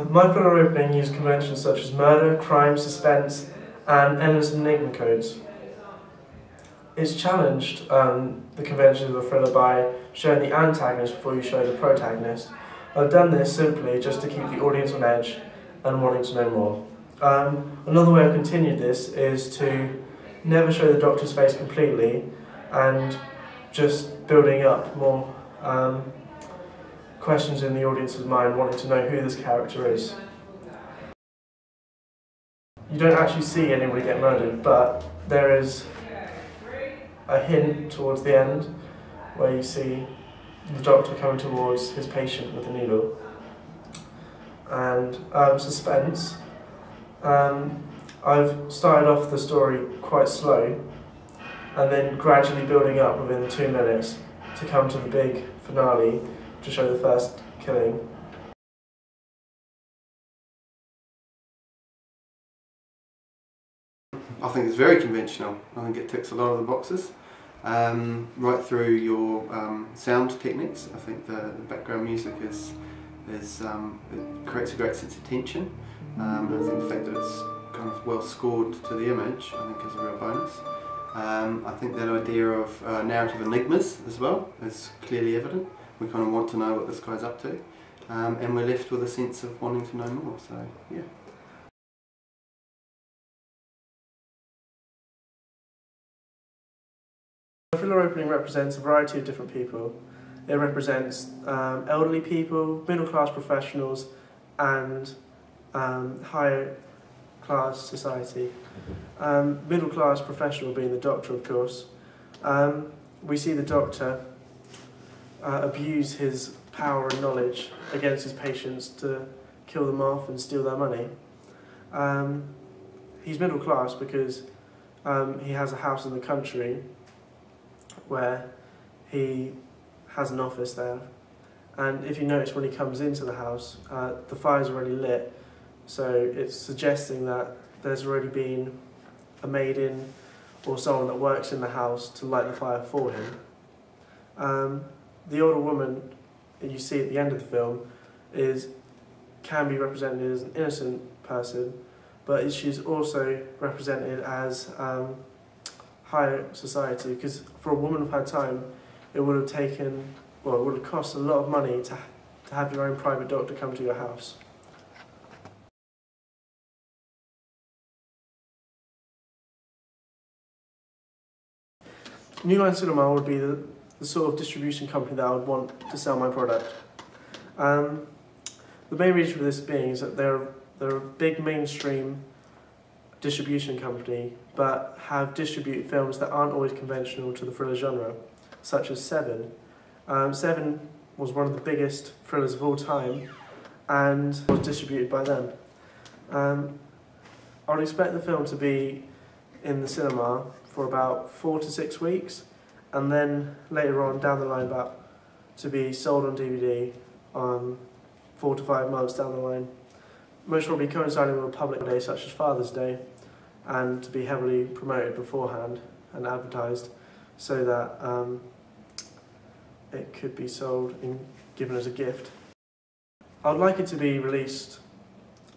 My thriller opening used conventions such as murder, crime, suspense, and endless enigma codes. It's challenged the conventions of a thriller by showing the antagonist before you show the protagonist. I've done this simply just to keep the audience on edge and wanting to know more. Another way I've continued this is to never show the Doctor's face completely and just building up more questions in the audience's mind wanting to know who this character is. You don't actually see anybody get murdered, but there is a hint towards the end where you see the Doctor coming towards his patient with a needle. And suspense. I've started off the story quite slow and then gradually building up within the 2 minutes to come to the big finale to show the first killing. I think it's very conventional. I think it ticks a lot of the boxes. Right through your sound techniques, I think the background music it creates a great sense of tension. I think the fact that it's kind of well scored to the image, I think, is a real bonus. I think that idea of narrative enigmas as well is clearly evident. We kind of want to know what this guy's up to, and we're left with a sense of wanting to know more. So yeah. The thriller opening represents a variety of different people. It represents elderly people, middle-class professionals, and higher class society. Middle-class professional being the Doctor, of course. We see the Doctor abuse his power and knowledge against his patients to kill them off and steal their money. He's middle class because he has a house in the country where he has an office there, and if you notice when he comes into the house, the fire's already lit, so it's suggesting that there's already been a maid-in or someone that works in the house to light the fire for him. The older woman that you see at the end of the film can be represented as an innocent person, but she's also represented as higher society, because for a woman of her time, it would have cost a lot of money to have your own private doctor come to your house. New Line Cinema would be the sort of distribution company that I would want to sell my product. The main reason for this being is that they're a big mainstream distribution company, but have distributed films that aren't always conventional to the thriller genre, such as Seven. Seven was one of the biggest thrillers of all time and was distributed by them. I would expect the film to be in the cinema for about 4 to 6 weeks, and then later on down the line to be sold on DVD 4 to 5 months down the line. Most probably coinciding with a public day such as Father's Day, and to be heavily promoted beforehand and advertised so that it could be sold and given as a gift. I'd like it to be released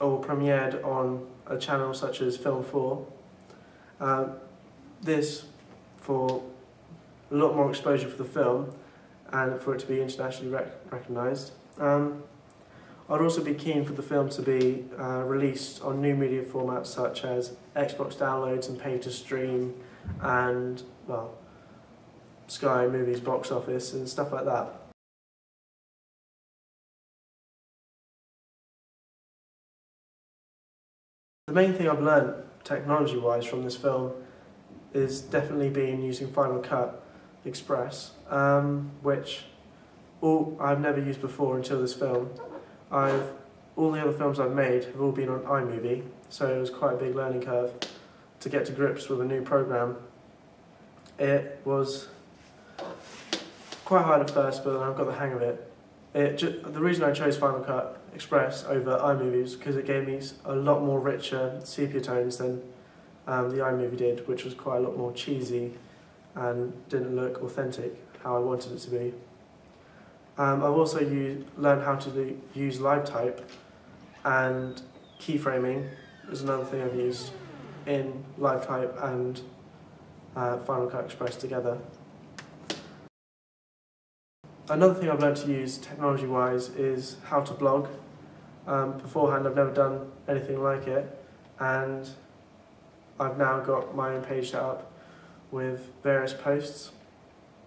or premiered on a channel such as Film 4. This for a lot more exposure for the film and for it to be internationally recognised. I'd also be keen for the film to be released on new media formats such as Xbox downloads and pay to stream and, well, Sky Movies box office and stuff like that. The main thing I've learned technology-wise from this film is definitely been using Final Cut Express, which I've never used before until this film. All the other films I've made have all been on iMovie, so it was quite a big learning curve to get to grips with a new program. It was quite hard at first, but I've got the hang of it. The reason I chose Final Cut Express over iMovie is because it gave me a lot more richer sepia tones than the iMovie did, which was quite a lot more cheesy and didn't look authentic how I wanted it to be. I've also learned how to use LiveType and keyframing is another thing I've used in LiveType and Final Cut Express together. Another thing I've learned to use technology-wise is how to blog. Beforehand I've never done anything like it, and I've now got my own page set up with various posts.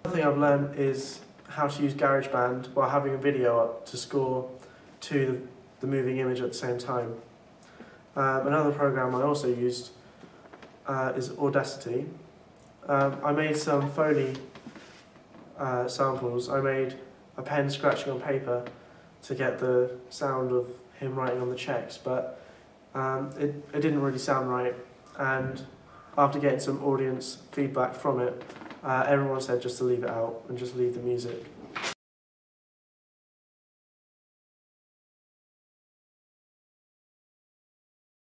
Another thing I've learned is how to use GarageBand while having a video up to score to the moving image at the same time. Another program I also used is Audacity. I made some Foley samples. I made a pen scratching on paper to get the sound of him writing on the checks, but it didn't really sound right, and after getting some audience feedback from it, everyone said just to leave it out and just leave the music.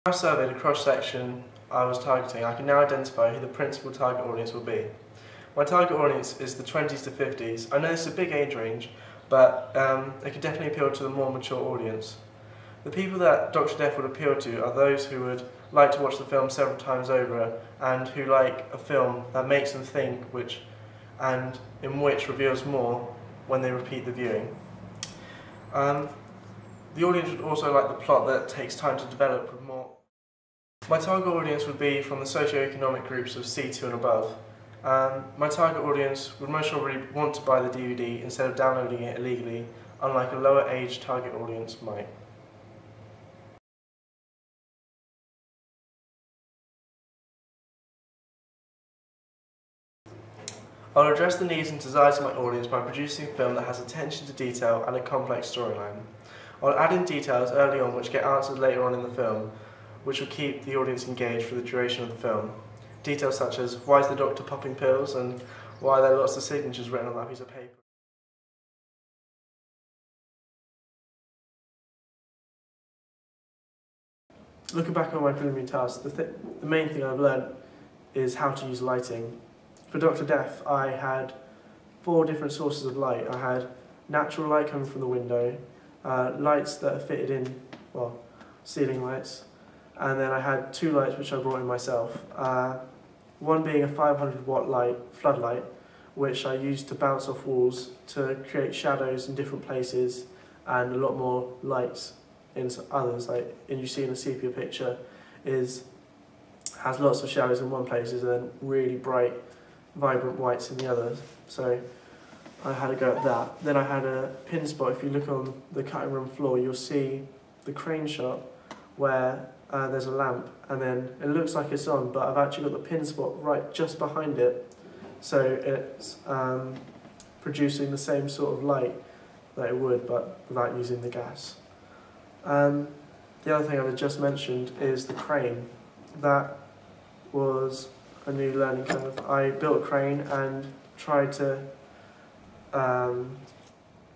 When I surveyed a cross-section I was targeting, I can now identify who the principal target audience will be. My target audience is the 20s to 50s. I know this is a big age range, but it could definitely appeal to the more mature audience. The people that Dr. Death would appeal to are those who would like to watch the film several times over and who like a film that makes them think and in which reveals more when they repeat the viewing. The audience would also like the plot that takes time to develop with more. My target audience would be from the socio-economic groups of C2 and above. My target audience would most probably want to buy the DVD instead of downloading it illegally, unlike a lower age target audience might. I'll address the needs and desires of my audience by producing a film that has attention to detail and a complex storyline. I'll add in details early on which get answered later on in the film, which will keep the audience engaged for the duration of the film. Details such as, why is the doctor popping pills, and why are there lots of signatures written on that piece of paper. Looking back on my preliminary tasks, the main thing I've learned is how to use lighting. For Dr. Death, I had 4 different sources of light. I had natural light coming from the window, lights that are fitted in, well, ceiling lights, and then I had 2 lights which I brought in myself. One being a 500 watt light, floodlight, which I used to bounce off walls to create shadows in different places and a lot more lights in others. Like you see in a sepia picture, has lots of shadows in one place and then really bright, vibrant whites in the others. So I had a go at that. Then I had a pin spot. If you look on the cutting room floor, you'll see the crane shot where there's a lamp, and then it looks like it's on, but I've actually got the pin spot right just behind it, so it's producing the same sort of light that it would, but without using the gas. The other thing I've just mentioned is the crane. That was a new learning curve. I built a crane and tried to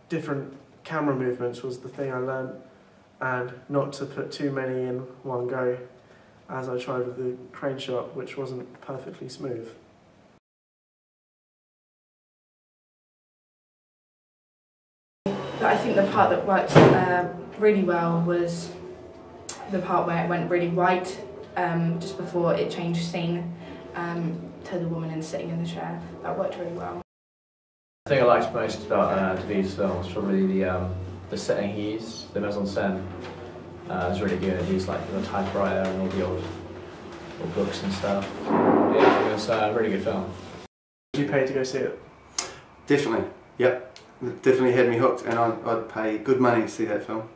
different camera movements was the thing I learned, and not to put too many in one go, as I tried with the crane shot, which wasn't perfectly smooth. I think the part that worked really well was the part where it went really white just before it changed scene to the woman sitting in the chair. That worked really well. The thing I liked most about David's film was probably the setting he used, the mise en scène. Was really good. He used like the typewriter and all the old books and stuff. Yeah, it was a really good film. Did you pay to go see it? Definitely, yep. It definitely had me hooked, and I'd pay good money to see that film.